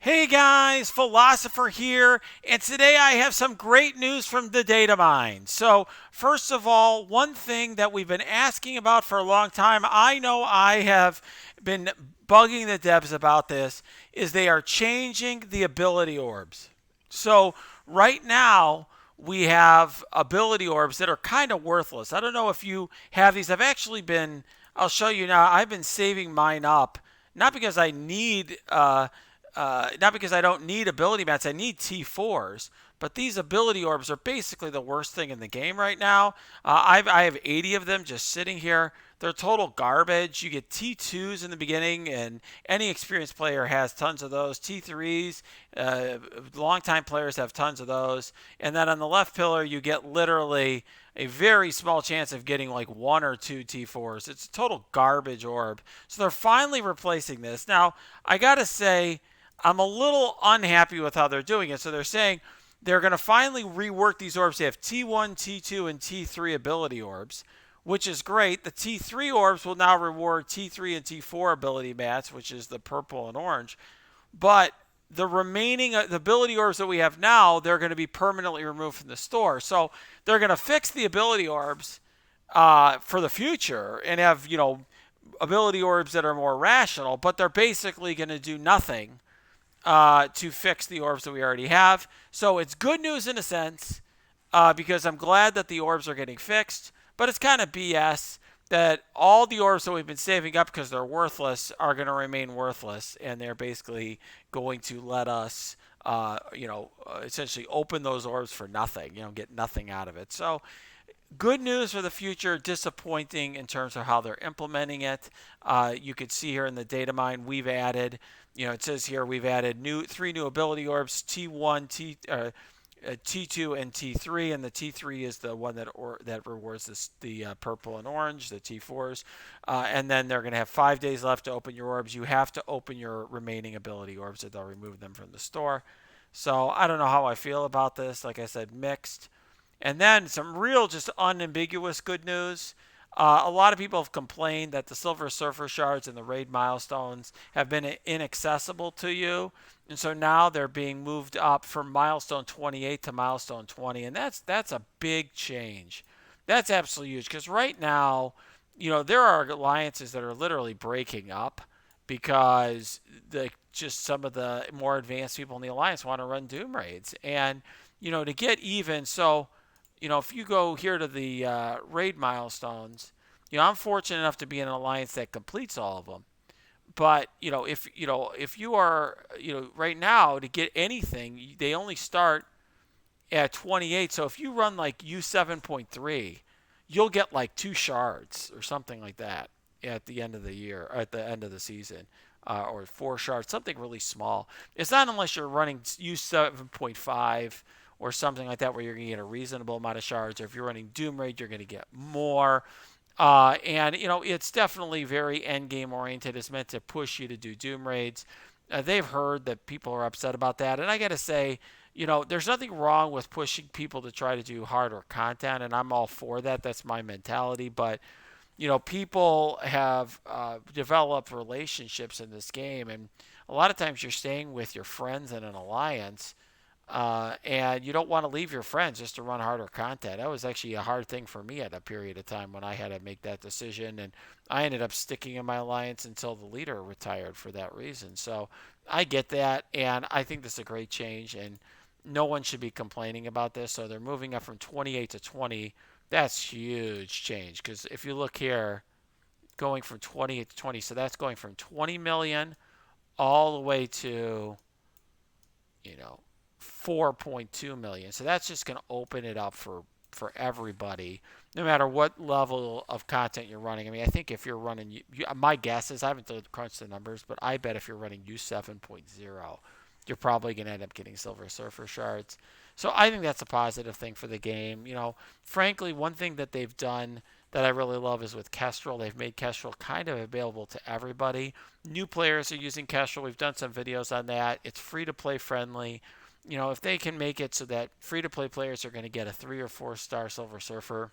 Hey guys, Philosopher here, and today I have some great news from the Datamine. So, first of all, one thing that we've been asking about for a long time, I know I have been bugging the devs about this, is they are changing the ability orbs. So, right now, we have ability orbs that are kind of worthless. I don't know if you have these. I'll show you now, I've been saving mine up, not because not because I don't need ability mats, I need T4s. But these ability orbs are basically the worst thing in the game right now. I have 80 of them just sitting here. They're total garbage. You get T2s in the beginning, and any experienced player has tons of those. T3s, longtime players have tons of those. And then on the left pillar, you get literally a very small chance of getting like one or two T4s. It's a total garbage orb. So they're finally replacing this. Now, I got to say, I'm a little unhappy with how they're doing it. So they're saying they're going to finally rework these orbs. They have T1, T2, and T3 ability orbs, which is great. The T3 orbs will now reward T3 and T4 ability mats, which is the purple and orange. But the remaining the ability orbs that we have now, they're going to be permanently removed from the store. So they're going to fix the ability orbs for the future and have, ability orbs that are more rational, but they're basically going to do nothing to fix the orbs that we already have. So it's good news in a sense because I'm glad that the orbs are getting fixed, but it's kind of BS that all the orbs that we've been saving up because they're worthless are going to remain worthless, and they're basically going to let us, essentially open those orbs for nothing, get nothing out of it. So good news for the future, disappointing in terms of how they're implementing it. You could see here in the data mine we've added, it says here we've added three new ability orbs, T1, T2, and T3, and the T3 is the one that rewards the purple and orange, the T4s, and then they're going to have 5 days left to open your orbs. You have to open your remaining ability orbs, or they'll remove them from the store. So I don't know how I feel about this. Like I said, mixed. And then some real, just unambiguous good news. A lot of people have complained that the Silver Surfer shards and the raid milestones have been inaccessible to you. And so now they're being moved up from milestone 28 to milestone 20. And that's a big change. That's absolutely huge because right now, there are alliances that are literally breaking up because just some of the more advanced people in the alliance want to run Doom raids. And, to get even, so if you go here to the raid milestones, I'm fortunate enough to be in an alliance that completes all of them. But if you are, right now to get anything, they only start at 28. So if you run like U7.3, you'll get like 2 shards or something like that at the end of the year, or at the end of the season. Or 4 shards, something really small. It's not unless you're running U7.5 or something like that where you're going to get a reasonable amount of shards. Or if you're running Doom Raid, you're going to get more. And it's definitely very end game oriented. It's meant to push you to do Doom Raids. They've heard that people are upset about that, and I got to say, there's nothing wrong with pushing people to try to do harder content, and I'm all for that. That's my mentality. But people have developed relationships in this game, and a lot of times you're staying with your friends in an alliance, and you don't want to leave your friends just to run harder content. That was actually a hard thing for me at a period of time when I had to make that decision, and I ended up sticking in my alliance until the leader retired for that reason. So I get that, and I think this is a great change, and no one should be complaining about this. So they're moving up from 28 to 20. That's huge change because if you look here, going from 28 to 20, so that's going from 20 million all the way to, you know, 4.2 million. So that's just going to open it up for everybody, no matter what level of content you're running. I mean, I think if you're running, my guess is, I haven't crunched the numbers, but I bet if you're running U7.0, you're probably going to end up getting Silver Surfer shards. So I think that's a positive thing for the game. Frankly, one thing that they've done that I really love is with Kestrel. They've made Kestrel kind of available to everybody. New players are using Kestrel. We've done some videos on that. It's free to play friendly. If they can make it so that free to play players are going to get a 3 or 4 star Silver Surfer,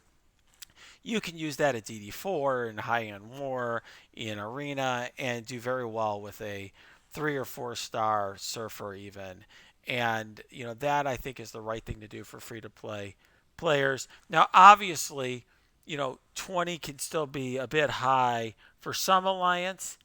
you can use that at DD4 and high end war in arena and do very well with a 3 or 4 star surfer even. And that I think is the right thing to do for free to play players. Now obviously, 20 can still be a bit high for some alliance.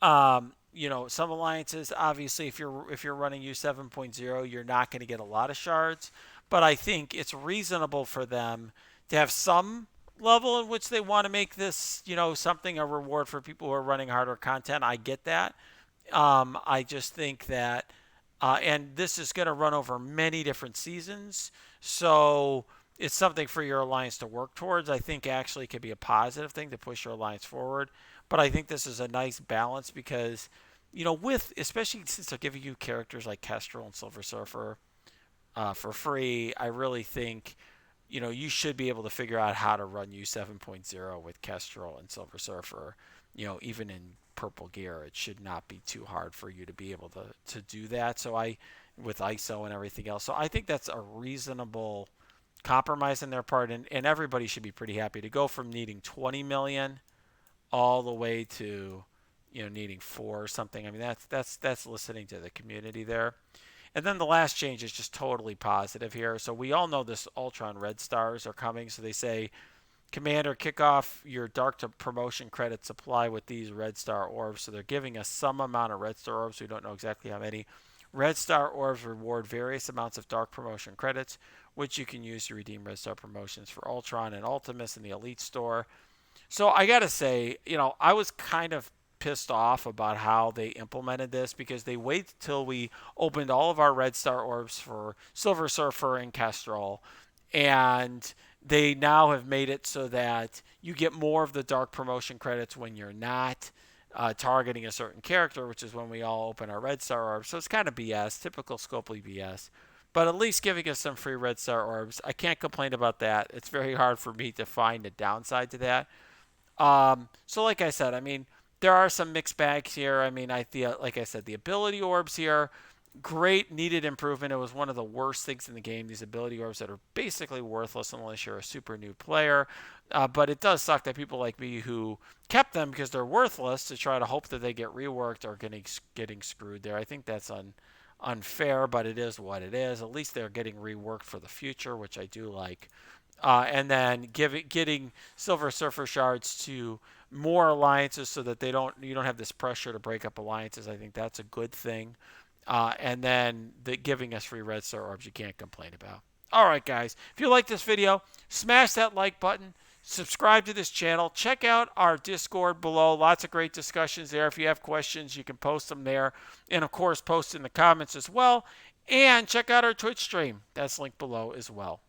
Some alliances, obviously, if you're running U 7.0, you're not going to get a lot of shards. But I think it's reasonable for them to have some level in which they want to make this, something a reward for people who are running harder content. I get that. I just think that, and this is going to run over many different seasons, so it's something for your alliance to work towards. I think actually could be a positive thing to push your alliance forward. But I think this is a nice balance because, with especially since they're giving you characters like Kestrel and Silver Surfer for free, I really think you should be able to figure out how to run U 7.0 with Kestrel and Silver Surfer, even in purple gear. It should not be too hard for you to be able to do that. So with ISO and everything else. So I think that's a reasonable compromise on their part, and everybody should be pretty happy to go from needing 20 million all the way to needing 4 or something. I mean that's listening to the community there. And then the last change is just totally positive here. So we all know this Ultron Red Stars are coming. So they say, Commander, kick off your Dark to Promotion credit supply with these Red Star Orbs. So they're giving us some amount of Red Star Orbs. We don't know exactly how many. Red Star Orbs reward various amounts of Dark Promotion credits, which you can use to redeem Red Star promotions for Ultron and Ultimus in the Elite Store. So I got to say, I was kind of pissed off about how they implemented this because they waited till we opened all of our Red Star Orbs for Silver Surfer and Kestrel, and they now have made it so that you get more of the Dark Promotion credits when you're not targeting a certain character, which is when we all open our Red Star Orbs. So it's kind of BS, typical Scopely BS. But at least giving us some free Red Star Orbs. I can't complain about that. It's very hard for me to find a downside to that. So like I said, I mean, there are some mixed bags here. I mean, like I said, the ability orbs here, great, needed improvement. It was one of the worst things in the game, these ability orbs that are basically worthless unless you're a super new player. But it does suck that people like me who kept them because they're worthless to try to hope that they get reworked are getting screwed there. I think that's unfair, but it is what it is. At least they're getting reworked for the future, which I do like. And then getting Silver Surfer shards to more alliances so that you don't have this pressure to break up alliances. I think that's a good thing. And then giving us free Red Star Orbs, you can't complain about. All right, guys. If you like this video, smash that like button. Subscribe to this channel. Check out our Discord below. Lots of great discussions there. If you have questions, you can post them there. And, of course, post in the comments as well. And check out our Twitch stream. That's linked below as well.